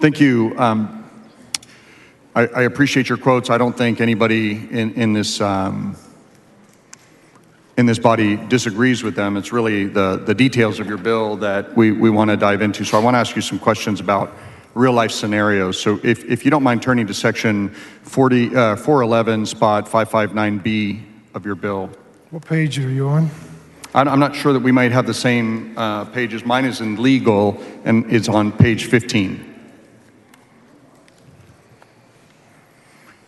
Thank you. I appreciate your quotes. I don't think anybody in this body disagrees with them. It's really the details of your bill that we want to dive into. So I want to ask you some questions about real life scenarios. So if you don't mind turning to section 411 spot 559B of your bill. What page are you on? I'm not sure that we might have the same pages. Mine is in legal and it's on page 15.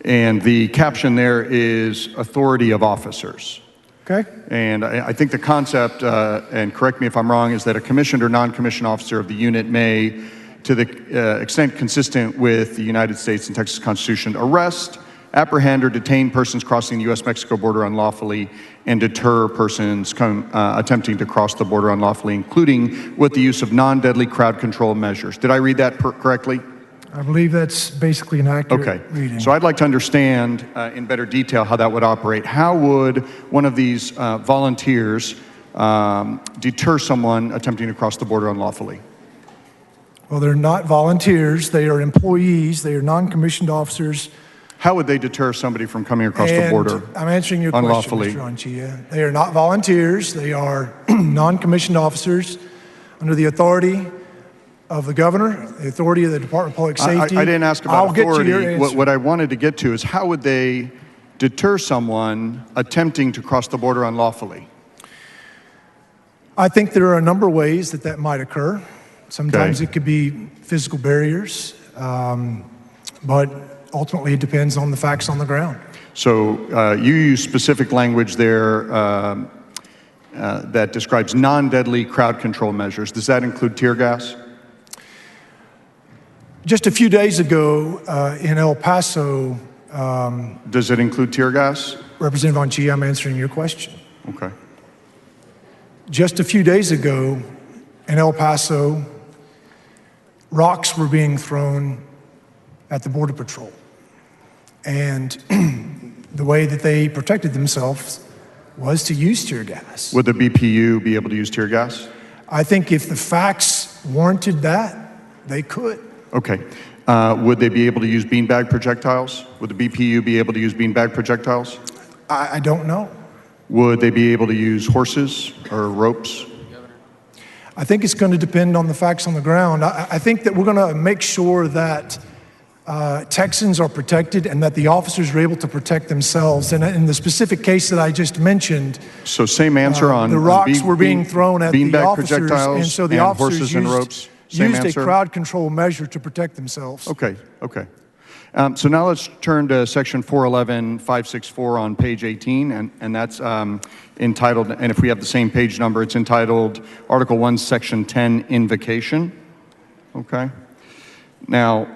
And the caption there is authority of officers. Okay. And I think the concept, and correct me if I'm wrong, is that a commissioned or non-commissioned officer of the unit may, to the extent consistent with the United States and Texas Constitution, arrest, apprehend, or detain persons crossing the U.S.-Mexico border unlawfully and deter persons attempting to cross the border unlawfully, including with the use of non-deadly crowd control measures. Did I read that correctly? I believe that's basically an accurate reading. So I'd like to understand in better detail how that would operate. How would one of these volunteers deter someone attempting to cross the border unlawfully? Well, they're not volunteers. They are employees. They are non-commissioned officers. How would they deter somebody from coming across the border I'm answering your unlawfully? question, Mr. Anchia. They are not volunteers. They are non-commissioned officers under the authority of the governor, the authority of the Department of Public Safety. I didn't ask about authority. I'll get to your answer. What I wanted to get to is how would they deter someone attempting to cross the border unlawfully? I think there are a number of ways that might occur. Sometimes it could be physical barriers, but ultimately it depends on the facts on the ground. So you use specific language there that describes non-deadly crowd control measures. Does that include tear gas? Just a few days ago in El Paso. Does it include tear gas? Representative Anchia, I'm answering your question. Okay. Just a few days ago in El Paso, rocks were being thrown at the Border Patrol. And the way that they protected themselves was to use tear gas. Would the BPU be able to use tear gas? I think if the facts warranted that, they could. Okay. Would they be able to use beanbag projectiles? Would the BPU be able to use beanbag projectiles? I don't know. Would they be able to use horses or ropes? I think it's going to depend on the facts on the ground. I think that we're going to make sure that Texans are protected and that the officers are able to protect themselves. And in the specific case that I just mentioned, so same answer on the rocks were being thrown at the officers, projectiles and so the and officers horses and ropes. used a crowd control measure to protect themselves. Okay. So now let's turn to section 411-564 on page 18, and that's entitled, and if we have the same page number, it's entitled Article 1, Section 10, Invocation. Okay. Now,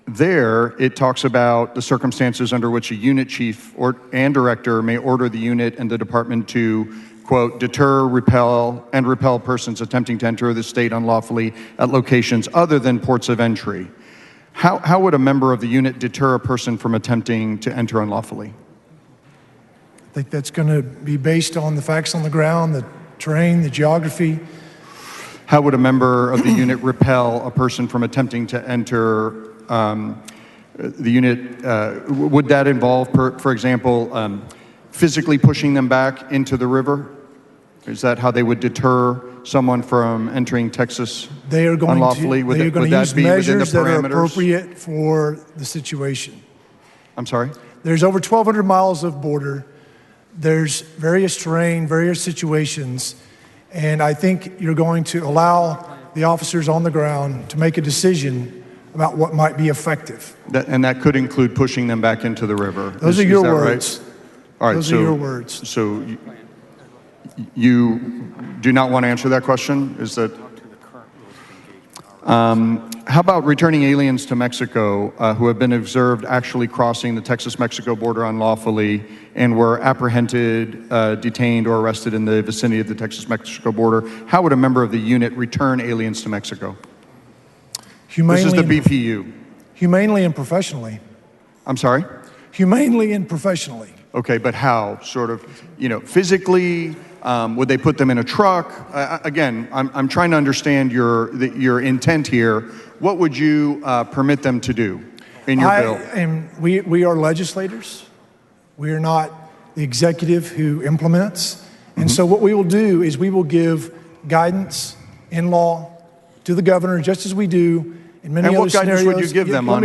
there it talks about the circumstances under which a unit chief and director may order the unit and the department to, quote, deter, repel persons attempting to enter the state unlawfully at locations other than ports of entry. How would a member of the unit deter a person from attempting to enter unlawfully? I think that's going to be based on the facts on the ground, the terrain, the geography. How would a member of the unit repel a person from attempting to enter the unit? Would that involve, for example, physically pushing them back into the river? Is that how they would deter someone from entering Texas unlawfully? They are going to use measures that are appropriate for the situation. I'm sorry? There's over 1,200 miles of border. There's various terrain, various situations, and I think you're going to allow the officers on the ground to make a decision about what might be effective. And that could include pushing them back into the river. Those are your words. Right? All right, those are your words. So you do not want to answer that question? Is that? How about returning aliens to Mexico who have been observed actually crossing the Texas-Mexico border unlawfully and were apprehended, detained, or arrested in the vicinity of the Texas-Mexico border? How would a member of the unit return aliens to Mexico? This is the BPU. Humanely and professionally. I'm sorry? Humanely and professionally. Okay, but how? Sort of, physically Would they put them in a truck? Again, I'm trying to understand your intent here. What would you permit them to do in your bill? We are legislators. We are not the executive who implements. And so what we will do is we will give guidance in law to the governor, just as we do in many other scenarios. And what guidance would you give them on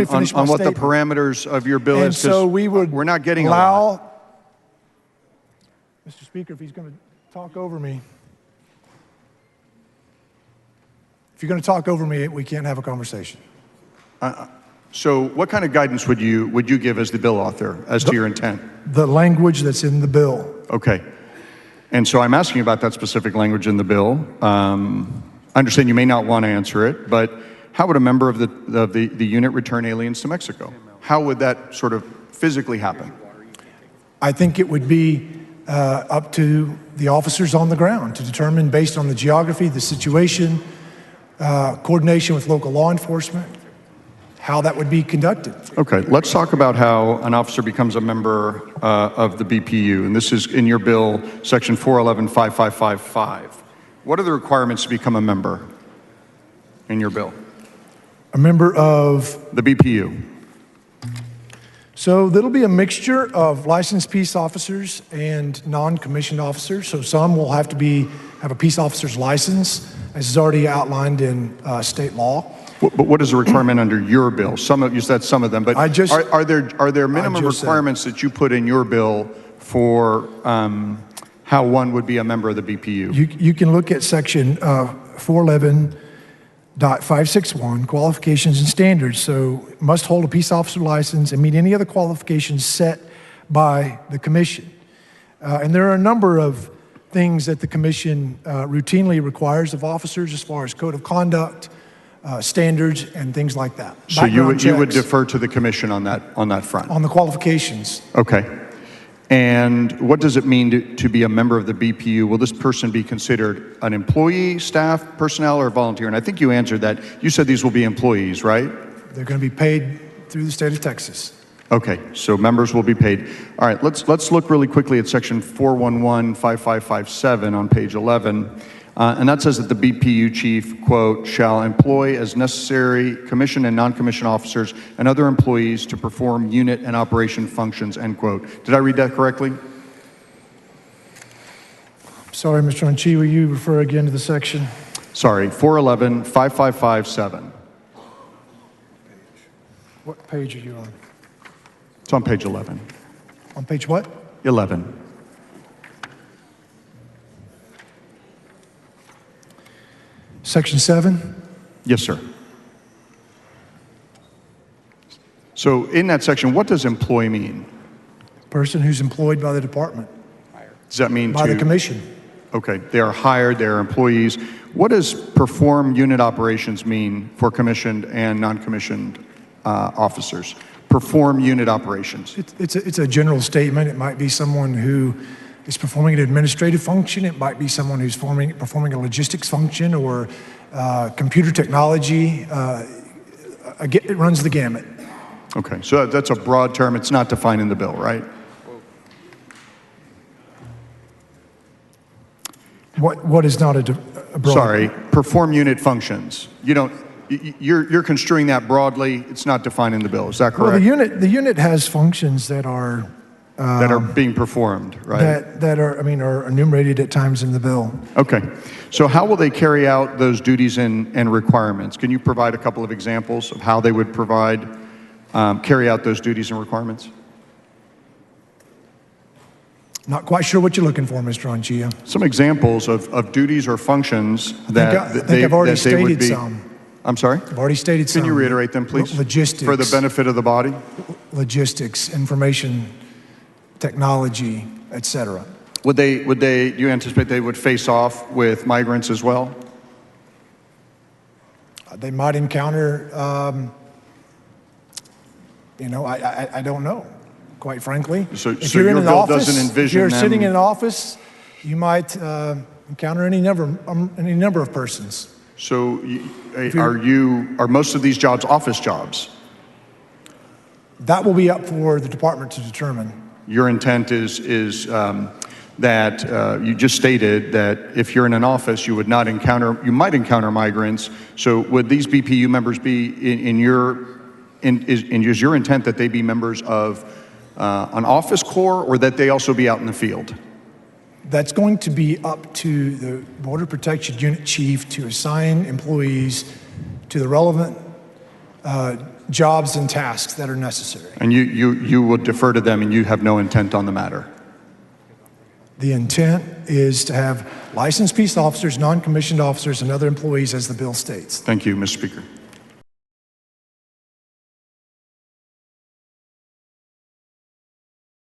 what the parameters of your bill is? And so we would we're not getting allow, Mr. Speaker, if he's going to talk over me. If you're going to talk over me, we can't have a conversation. So what kind of guidance would you give as the bill author as to your intent? The language that's in the bill. Okay. And so I'm asking about that specific language in the bill. I understand you may not want to answer it, but how would a member of the unit return aliens to Mexico? How would that sort of physically happen? I think it would be up to the officers on the ground to determine, based on the geography, the situation, coordination with local law enforcement, how that would be conducted. Okay, let's talk about how an officer becomes a member of the BPU. And this is in your bill, section 411-5555. What are the requirements to become a member in your bill? A member of? The BPU. So there'll be a mixture of licensed peace officers and non-commissioned officers. So some will have to have a peace officer's license, as is already outlined in state law. But what is the requirement under your bill? You said some of them, but are there minimum requirements that you put in your bill for how one would be a member of the BPU? You can look at section 411.561, qualifications and standards. So must hold a peace officer license and meet any other qualifications set by the commission. And there are a number of things that the commission routinely requires of officers as far as code of conduct, standards, and things like that. So you would defer to the commission on that front? On the qualifications. Okay. And what does it mean to be a member of the BPU? Will this person be considered an employee, staff, personnel, or volunteer? And I think you answered that. You said these will be employees, right? They're going to be paid through the state of Texas. Okay, so members will be paid. All right, let's look really quickly at section 411-5557 on page 11. And that says that the BPU chief, quote, shall employ as necessary commissioned and non-commissioned officers and other employees to perform unit and operation functions, end quote. Did I read that correctly? Sorry, Mr. Anchia, will you refer again to the section? Sorry, 411-5557. What page are you on? It's on page 11. On page what? 11. Section 7? Yes, sir. So in that section, what does employ mean? Person who's employed by the department. Does that mean by the commission? Okay, they are hired, they are employees. What does perform unit operations mean for commissioned and non-commissioned officers? Perform unit operations. It's a general statement. It might be someone who is performing an administrative function. It might be someone who's performing a logistics function or computer technology. It runs the gamut. Okay, so that's a broad term. It's not defined in the bill, right? What is not a broad? Sorry, perform unit functions. You're construing that broadly. It's not defined in the bill. Is that correct? Well, the unit has functions that are being performed, right? That are enumerated at times in the bill. Okay. So how will they carry out those duties and requirements? Can you provide a couple of examples of how they would carry out those duties and requirements? Not quite sure what you're looking for, Mr. Anchia. Some examples of duties or functions I think I've already stated some. I'm sorry? I've already stated some. Can you reiterate them, please? Logistics. For the benefit of the body? Logistics, information, technology, et cetera. Do you anticipate they would face off with migrants as well? They might encounter, I don't know, quite frankly. So if you're your in an bill office, doesn't envision if you're them... sitting in an office, you might encounter any number of persons. So are most of these jobs office jobs? That will be up for the department to determine. Your intent is that you just stated that if you're in an office, you might encounter migrants. So would these BPU members be is your intent that they be members of an office corps, or that they also be out in the field? That's going to be up to the Border Protection Unit Chief to assign employees to the relevant jobs and tasks that are necessary. And you will defer to them, and you have no intent on the matter? The intent is to have licensed peace officers, non-commissioned officers, and other employees as the bill states. Thank you, Mr. Speaker.